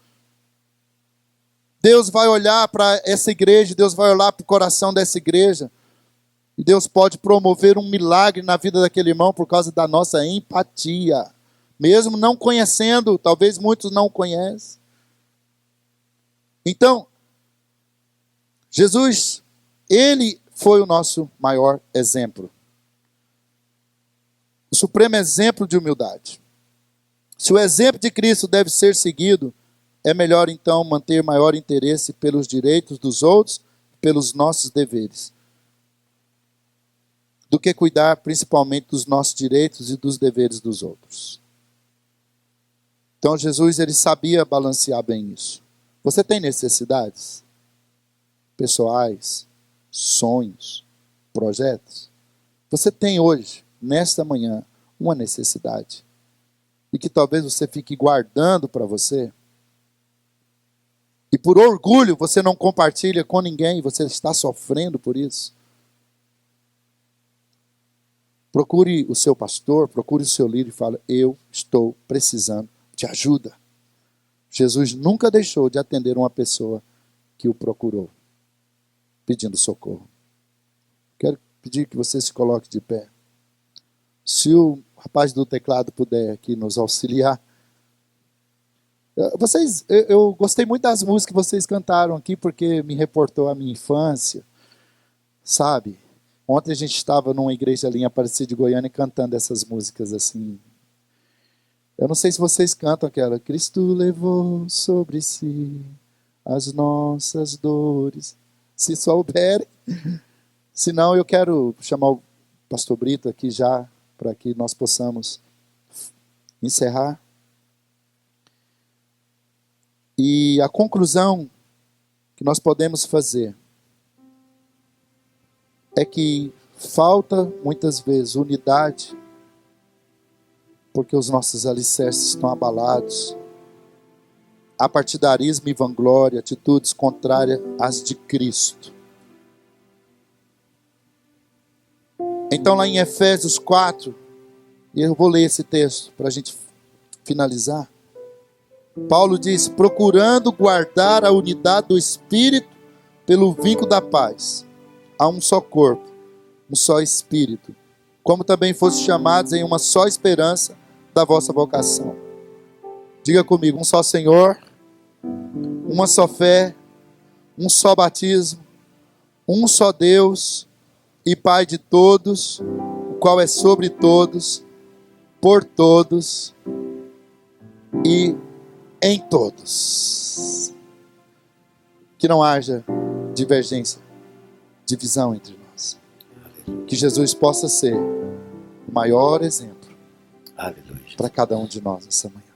Deus vai olhar para essa igreja, Deus vai olhar para o coração dessa igreja, e Deus pode promover um milagre na vida daquele irmão por causa da nossa empatia. Mesmo não conhecendo, talvez muitos não conhecem. Então, Jesus, ele foi o nosso maior exemplo. O supremo exemplo de humildade. Se o exemplo de Cristo deve ser seguido, é melhor então manter maior interesse pelos direitos dos outros, pelos nossos deveres, do que cuidar principalmente dos nossos direitos e dos deveres dos outros. Então Jesus, ele sabia balancear bem isso. Você tem necessidades pessoais, sonhos, projetos? Você tem hoje, nesta manhã, uma necessidade e que talvez você fique guardando para você, e por orgulho você não compartilha com ninguém, você está sofrendo por isso. Procure o seu pastor, procure o seu líder e fale: eu estou precisando de ajuda. Jesus nunca deixou de atender uma pessoa que o procurou, pedindo socorro. Quero pedir que você se coloque de pé. Se o rapaz do teclado puder aqui nos auxiliar. Eu gostei muito das músicas que vocês cantaram aqui, porque me reportou a minha infância, sabe? Ontem a gente estava numa igreja ali em Aparecida de Goiânia cantando essas músicas assim. Eu não sei se vocês cantam aquela: Cristo levou sobre si as nossas dores. Se souberem. Se não, eu quero chamar o pastor Brito aqui já, para que nós possamos encerrar. E a conclusão que nós podemos fazer é que falta muitas vezes unidade, porque os nossos alicerces estão abalados. Há partidarismo e vanglória, atitudes contrárias às de Cristo. Então lá em Efésios 4, e eu vou ler esse texto para a gente finalizar. Paulo diz: procurando guardar a unidade do Espírito pelo vínculo da paz. Há um só corpo, um só Espírito, como também foste chamados em uma só esperança da vossa vocação. Diga comigo: um só Senhor, uma só fé, um só batismo, um só Deus e Pai de todos, o qual é sobre todos, por todos e em todos. Que não haja divergência, divisão entre nós. Que Jesus possa ser o maior exemplo para cada um de nós essa manhã.